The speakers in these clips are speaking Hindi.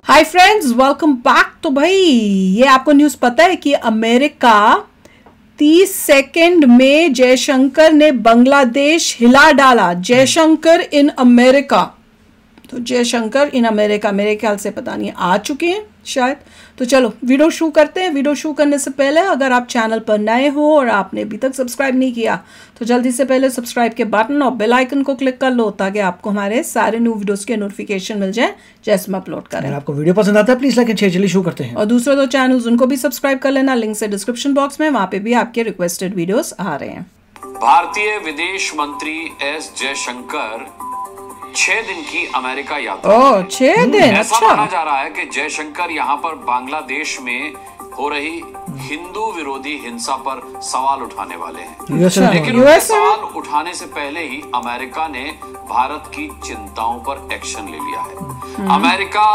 Hi friends, welcome back. तो भाई ये आपको न्यूज़ पता है कि अमेरिका 30 सेकंड में जयशंकर ने बांग्लादेश हिला डाला। जयशंकर इन अमेरिका, तो जयशंकर इन अमेरिका मेरे ख्याल से पता नहीं आ चुके हैं शायद। तो चलो वीडियो शुरू करते हैं। वीडियो शुरू करने से पहले अगर आप चैनल पर नए हो और आपने अभी तक सब्सक्राइब नहीं किया तो जल्दी से पहले सब्सक्राइब के बटन और बेल आइकन को क्लिक कर लो ताकि आपको हमारे सारे न्यू वीडियोस के नोटिफिकेशन मिल जाए जैसे हम अपलोड करें। अगर आपको वीडियो पसंद आता है प्लीज लाइक एंड शेयर। चलिए शुरू करते हैं। और दूसरे दो चैनल्स उनको भी सब्सक्राइब कर लेना, लिंक से डिस्क्रिप्शन बॉक्स में, वहां पे भी आपके रिक्वेस्टेड वीडियोस आ रहे हैं। भारतीय विदेश मंत्री एस जयशंकर 6 दिन की अमेरिका यात्रा। 6 दिन। ऐसा अच्छा, माना जा रहा है कि जयशंकर यहाँ पर बांग्लादेश में हो रही हिंदू विरोधी हिंसा पर सवाल उठाने वाले हैं। लेकिन उनके सवाल उठाने से पहले ही अमेरिका ने भारत की चिंताओं पर एक्शन ले लिया है। अमेरिका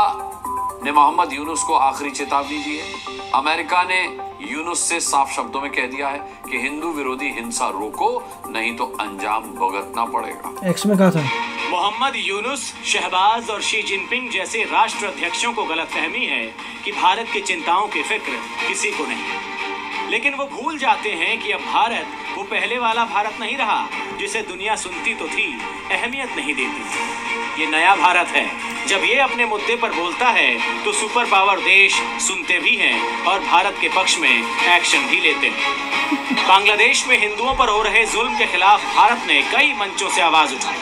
ने मोहम्मद यूनुस को आखिरी चेतावनी दी है। अमेरिका ने यूनुस से साफ शब्दों में कह दिया है कि हिंदू विरोधी हिंसा रोको, नहीं तो अंजाम भुगतना पड़ेगा। एक्स में कहा था मोहम्मद यूनुस, शहबाज और शी जिनपिंग जैसे राष्ट्र अध्यक्षों को गलतफहमी है कि भारत की चिंताओं की फिक्र किसी को नहीं, लेकिन वो भूल जाते हैं कि अब भारत वो पहले वाला भारत नहीं रहा जिसे दुनिया सुनती तो थी, अहमियत नहीं देती। ये नया भारत है। जब ये अपने मुद्दे पर बोलता है तो सुपर पावर देश सुनते भी हैं और भारत के पक्ष में एक्शन भी लेते हैं। बांग्लादेश में हिंदुओं पर हो रहे जुल्म के खिलाफ भारत ने कई मंचों से आवाज उठाई।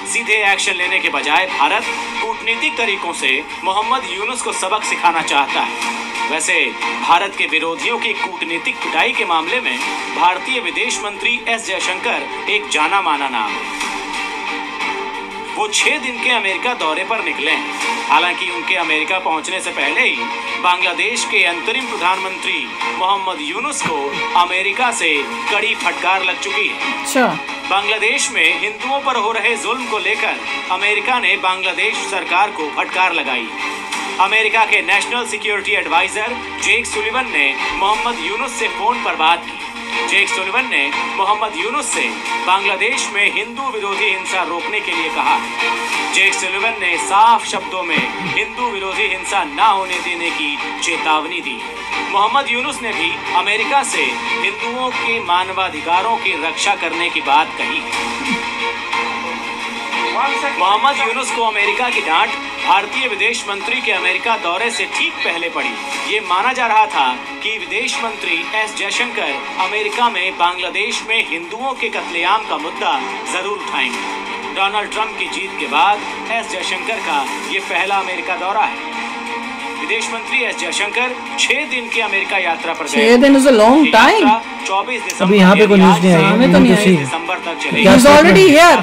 सीधे एक्शन लेने के बजाय भारत कूटनीतिक तरीकों से मोहम्मद यूनुस को सबक सिखाना चाहता है। वैसे भारत के विरोधियों की कूटनीतिक पिटाई के मामले में भारतीय विदेश मंत्री एस जयशंकर एक जाना माना नाम है। वो 6 दिन के अमेरिका दौरे पर निकले हैं। हालांकि उनके अमेरिका पहुंचने से पहले ही बांग्लादेश के अंतरिम प्रधानमंत्री मोहम्मद यूनुस को अमेरिका से कड़ी फटकार लग चुकी है। अच्छा, बांग्लादेश में हिंदुओं पर हो रहे जुल्म को लेकर अमेरिका ने बांग्लादेश सरकार को फटकार लगाई। अमेरिका के national security adviser Jake Sullivan ने मोहम्मद यूनुस से फोन पर बात की। जेक सुलिवन ने मोहम्मद यूनुस से बांग्लादेश में हिंदू विरोधी हिंसा रोकने के लिए कहा। जेक सुलिवन ने साफ शब्दों में हिंदू विरोधी हिंसा न होने देने की चेतावनी दी। मोहम्मद यूनुस ने भी अमेरिका से हिंदुओं के मानवाधिकारों की रक्षा करने की बात कही। मोहम्मद यूनुस को अमेरिका की डांट भारतीय विदेश मंत्री के अमेरिका दौरे से ठीक पहले पड़ी। ये माना जा रहा था कि विदेश मंत्री एस जयशंकर अमेरिका में बांग्लादेश में हिंदुओं के कत्लेआम का मुद्दा जरूर उठाएंगे। डोनाल्ड ट्रंप की जीत के बाद एस जयशंकर का ये पहला अमेरिका दौरा है। विदेश मंत्री एस जयशंकर 6 दिन की अमेरिका यात्रा पर गए। 6 दिन इज अ लॉन्ग टाइम। 24 दिसंबर अभी यहाँ पे कोई न्यूज़ नहीं आई। हमें तो नहीं आई। दिसंबर तक चलेगी। क्या ऑलरेडी हियर।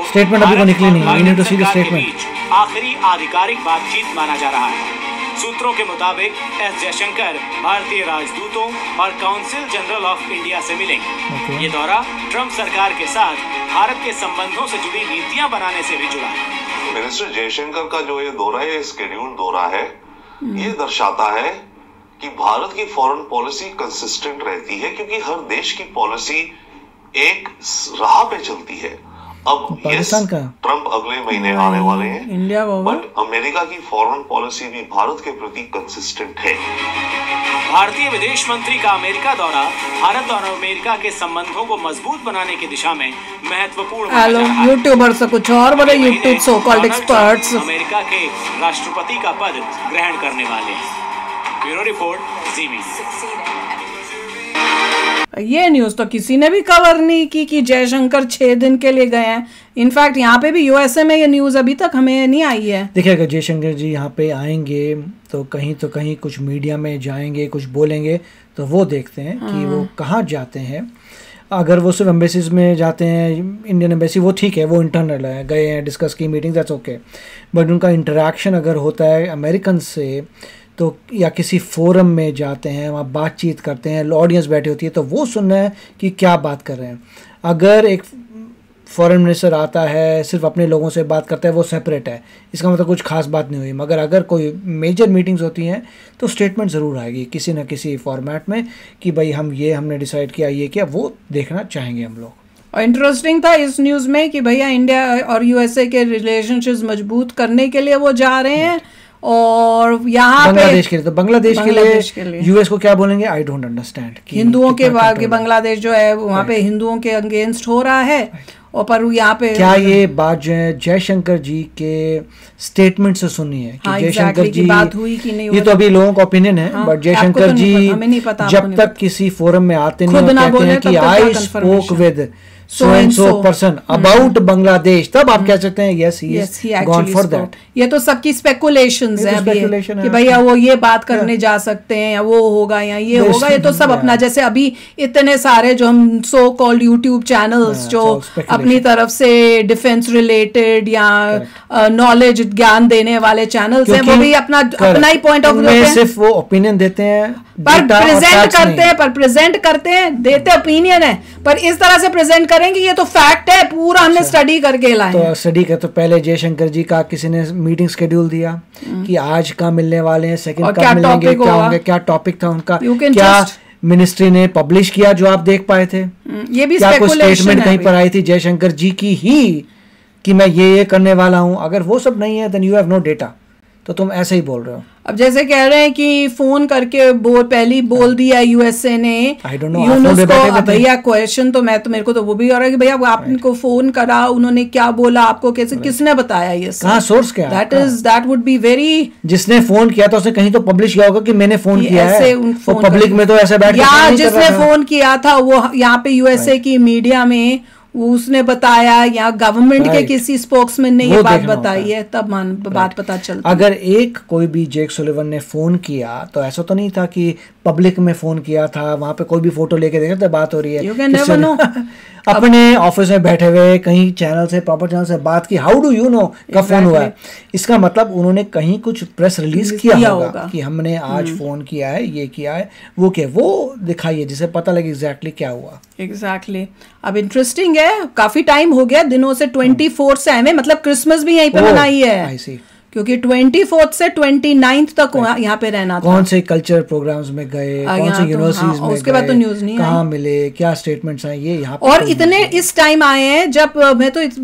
स्टेटमेंट अभी को निकली नहीं। We need to see the statement. आखिरी आधिकारिक बातचीत माना जा रहा है। सूत्रों के मुताबिक एस जयशंकर भारतीय राजदूतों और काउंसिल जनरल ऑफ इंडिया से मिलेंगे। ये दौरा ट्रंप सरकार के साथ भारत के संबंधों से जुड़ी नीतियां बनाने से भी जुड़ा है। मिनिस्टर जयशंकर का जो ये दौरा है, ये स्केड्यूल दौरा है, ये दर्शाता है कि भारत की फॉरेन पॉलिसी कंसिस्टेंट रहती है, क्योंकि हर देश की पॉलिसी एक राह पे चलती है। अब पाकिस्तान का ट्रंप अगले महीने आने वाले हैं, इंडिया बट अमेरिका की फॉरेन पॉलिसी भी भारत के प्रति कंसिस्टेंट है। भारतीय विदेश मंत्री का अमेरिका दौरा भारत और अमेरिका के संबंधों को मजबूत बनाने की दिशा में महत्वपूर्ण माना जा रहा है। यूट्यूबर से कुछ और बड़े YouTube so called experts America के राष्ट्रपति का पद ग्रहण करने वाले हैं। ब्यूरो रिपोर्ट जी मीडिया। ये न्यूज़ तो किसी ने भी कवर नहीं की कि जयशंकर 6 दिन के लिए गए हैं। इनफैक्ट यहाँ पे भी यूएसए में ये न्यूज़ अभी तक हमें नहीं आई है। देखिए, अगर जयशंकर जी यहाँ पे आएंगे तो कहीं कुछ मीडिया में जाएंगे, कुछ बोलेंगे, तो वो देखते हैं कि वो कहाँ जाते हैं। अगर वो सिर्फ एम्बेसीज में जाते हैं, इंडियन एम्बेसी, वो ठीक है, वो इंटरनल है, गए हैं, डिस्कस की मीटिंग, दैट्स ओके। बट उनका इंटरेक्शन अगर होता है अमेरिकन से, तो या किसी फोरम में जाते हैं, वहाँ बातचीत करते हैं, ऑडियंस बैठी होती है, तो वो सुनना है कि क्या बात कर रहे हैं। अगर एक फॉरेन मिनिस्टर आता है, सिर्फ अपने लोगों से बात करता है, वो सेपरेट है, इसका मतलब कुछ खास बात नहीं हुई। मगर अगर कोई मेजर मीटिंग्स होती हैं तो स्टेटमेंट ज़रूर आएगी किसी न किसी फॉर्मेट में कि भाई हमने डिसाइड किया, ये किया, वो देखना चाहेंगे हम लोग। और इंटरेस्टिंग था इस न्यूज़ में कि भैया इंडिया और यूएसए के रिलेशनशिप्स मजबूत करने के लिए वो जा रहे हैं और यहाँ पे बांग्लादेश के लिए, तो बांग्लादेश के लिए यूएस को क्या बोलेंगे, आई डोंट अंडरस्टैंड। हिंदुओं के बांग्लादेश जो है वहाँ पे हिंदुओं के अगेंस्ट हो रहा है, और पर यहाँ पे क्या ये बात जो है जयशंकर जी के स्टेटमेंट से सुनी है कि जयशंकर जी बात हुई कि नहीं? ये तो अभी लोगों का ओपिनियन है, बट जयशंकर जी जब तक किसी फोरम में आते नहीं कहते हैं कि I spoke with so and so person about Bangladesh, तब आप कह सकते हैं yes he is gone for that। ये तो सबकी स्पेकुलेशंस है अभी कि भैया वो ये बात करने जा सकते हैं, या वो होगा या ये होगा, ये तो सब अपना, जैसे अभी इतने सारे जो हम सो कॉल्ड यूट्यूब चैनल्स जो अपनी तरफ से डिफेंस रिलेटेड या नॉलेज ज्ञान देने वाले चैनल्स हैं, वो भी अपना ही पॉइंट ऑफ व्यू सिर्फ वो ओपिनियन देते हैं, पर प्रेजेंट करते हैं, देते ओपिनियन है, पर इस तरह से प्रेजेंट करेंगे ये तो फैक्ट है, पूरा हमने स्टडी करके लाए। तो स्टडी कर, तो पहले जयशंकर जी का किसी ने मीटिंग शेड्यूल दिया कि आज का मिलने वाले हैं, सेकंड का मिलेंगे, क्या होंगे, क्या टॉपिक था उनका, क्या मिनिस्ट्री ने पब्लिश किया जो आप देख पाए थे, ये भी क्या कोई स्टेटमेंट कहीं पर आई थी जयशंकर जी की ही कि मैं ये करने वाला हूं? अगर वो सब नहीं है then you have no data, तो तुम ऐसे ही बोल रहे हो। अब जैसे कह रहे हैं कि फोन करके पहली बोल दिया यूएसए ने यूनुस को, भैया क्वेश्चन तो मेरे को तो वो भी हो रहा है कि भैया आपको फोन करा, उन्होंने क्या बोला आपको, कैसे, किसने बताया ये सब, कहाँ सोर्स क्या है? दैट वुड बी वेरी, जिसने फोन किया तो उसने कहीं तो पब्लिश किया होगा कि मैंने फोन किया है, पब्लिक में तो ऐसे बैठ या जिसने फोन किया था वो यहाँ पे यूएसए की मीडिया में उसने बताया, या गवर्नमेंट के किसी स्पोक्समैन ने ये बात बताई है, तब बात पता चलती। अगर एक कोई भी जेक सुलिवन ने फोन किया तो ऐसा तो नहीं था कि पब्लिक में फोन किया था, वहां पे कोई भी फोटो लेके देखा तो बात हो रही है, यू कैन नेवर नो। अपने ऑफिस में बैठे हुए कहीं चैनल से, प्रॉपर चैनल से बात की, हाउ डू यू नो कब फोन हुआ है? इसका मतलब उन्होंने कहीं कुछ प्रेस रिलीज किया होगा कि हमने आज फोन किया है, ये किया है, वो क्या, वो दिखाइए जिसे पता लगे एग्जैक्टली क्या हुआ। एग्जैक्टली। अब इंटरेस्टिंग है, काफी टाइम हो गया, दिनों से 24 से आए, मतलब क्रिसमस भी यहीं पे मनाई है, क्योंकि 24 से 29 तक यहाँ पे रहना था। कौन से कल्चर प्रोग्राम्स में गए, कौन से यूनिवर्सिटीज में उसके बाद तो न्यूज नहीं, कहाँ मिले, क्या स्टेटमेंट्स आए, ये यहाँ पे और इतने इस टाइम आए हैं जब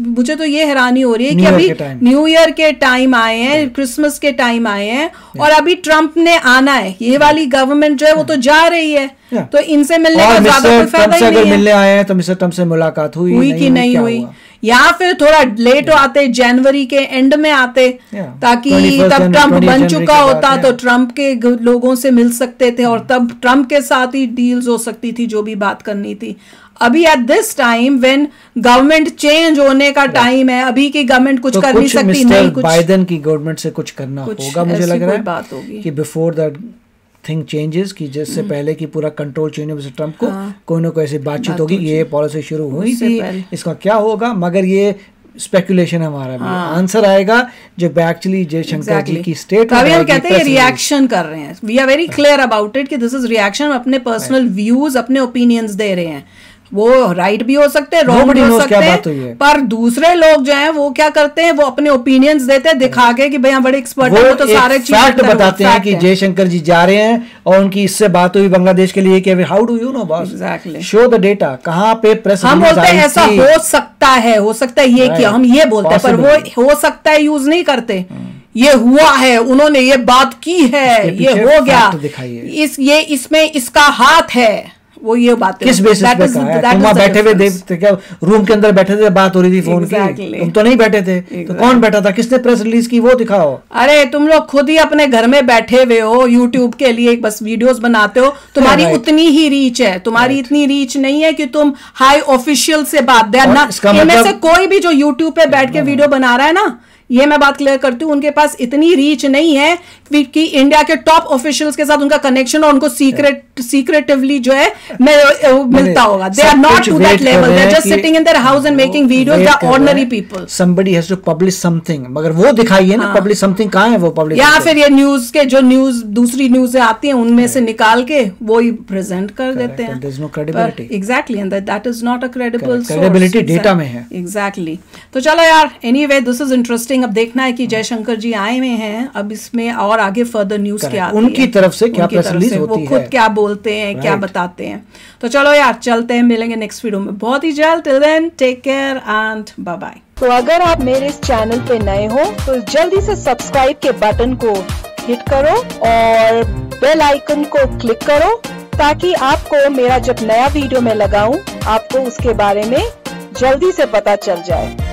मुझे तो ये हैरानी हो रही है कि अभी न्यू ईयर के टाइम आए हैं, क्रिसमस के टाइम आए हैं, और अभी ट्रम्प ने आना है, ये वाली गवर्नमेंट जो है वो तो जा रही है, तो इनसे मिलने का ज्यादा कोई फायदा ही नहीं है। मिलने आए हैं तो मिस्टर ट्रम्प से मुलाकात हुई कि नहीं हुई, या फिर थोड़ा लेट आते, जनवरी के एंड में आते, ताकि तब ट्रम्प बन चुका होता तो ट्रम्प के लोगों से मिल सकते थे, और तब ट्रम्प के साथ ही डील्स हो सकती थी जो भी बात करनी थी। अभी at this time when government change होने का टाइम है, अभी की गवर्नमेंट कुछ कर नहीं सकती, नहीं कुछ बाइडेन की गवर्नमेंट से कुछ करना होगा, मुझे लग रहा है बात होगी कि बिफोर दैट थिंग चेंजेस, कि जिससे पहले की पूरा कंट्रोल चेंज हो ट्रम्प को, कोई ना कोई ऐसी बातचीत होगी, ये पॉलिसी शुरू हुई थी, इसका क्या होगा, मगर ये स्पेकुलेशन हमारा भी आंसर आएगा जब एक्चुअली जयशंकर जी की स्टेट अभी हम कहते हैं रिएक्शन कर रहे हैं, we are very clear about it कि दिस इज रिएक्शन, अपने पर्सनल व्यूज, अपने ओपिनियंस दे रहे हैं, वो राइट भी हो सकते हैं, रॉन्ग भी हो सकते हैं, पर दूसरे लोग जो हैं वो क्या करते हैं, वो अपने ओपिनियंस देते हैं दिखा के कि भाई हम बड़े एक्सपर्ट हैं, वो तो सारे फैक्ट बताते हैं कि जयशंकर जी जा रहे हैं और उनकी इससे बात हुई बांग्लादेश के लिए कि how do you know boss, exactly, show the data, कहाँ पे प्रेस हम बोलते हैं ऐसा हो सकता है ये किया, हम ये बोलते हैं, पर वो हो सकता है यूज नहीं करते, ये हुआ है, उन्होंने ये बात की है, ये हो गया, इसमें इसका हाथ है, वो ये बात किस बेसिस पे कहा? तुम बैठे हुए देखते, क्या रूम के अंदर बैठे थे, बात हो रही थी फोन की, तुम तो नहीं बैठे थे, तो कौन बैठा था, किसने प्रेस रिलीज की, वो दिखाओ। अरे तुम लोग खुद ही अपने घर में बैठे हुए हो, यूट्यूब के लिए बस वीडियोस बनाते हो, तुम्हारी उतनी ही रीच है, तुम्हारी इतनी रीच नहीं है कि तुम हाई ऑफिशियल से बात दे ना, इनमें से कोई भी जो यूट्यूब पे बैठ के वीडियो बना रहा है ना, ये मैं बात क्लियर करती हूँ, उनके पास इतनी रीच नहीं है कि इंडिया के टॉप ऑफिशियल्स के साथ उनका कनेक्शन और उनको सीक्रेटिवली जो है मिलता होगा। They are not to that level, they are just sitting in their house and making videos, they are ordinary people. Somebody has to publish something, मगर वो दिखाइए ना, पब्लिश समथिंग कहाँ है वो पब्लिश, या फिर ये न्यूज के जो दूसरी न्यूज आती हैं उनमें से निकाल के वो ही प्रेजेंट कर देते हैं, there is no credibility, exactly, and that is not a credible source, credibility data में है, एग्जैक्टली। तो चलो यार, anyway this is interesting exciting. अब देखना है कि जयशंकर जी आए हुए हैं, अब इसमें और आगे फर्दर न्यूज क्या आती है, उनकी तरफ से क्या प्रेस रिलीज होती है, वो खुद क्या बोलते हैं, क्या बताते हैं। तो चलो यार चलते हैं, मिलेंगे नेक्स्ट वीडियो में बहुत ही जल्द। Till then take care and bye bye. तो अगर आप मेरे इस चैनल पे नए हो तो जल्दी से सब्सक्राइब के बटन को हिट करो और बेल आइकन को क्लिक करो, ताकि आपको मेरा जब नया वीडियो मैं लगाऊं आपको उसके बारे में जल्दी से पता चल जाए।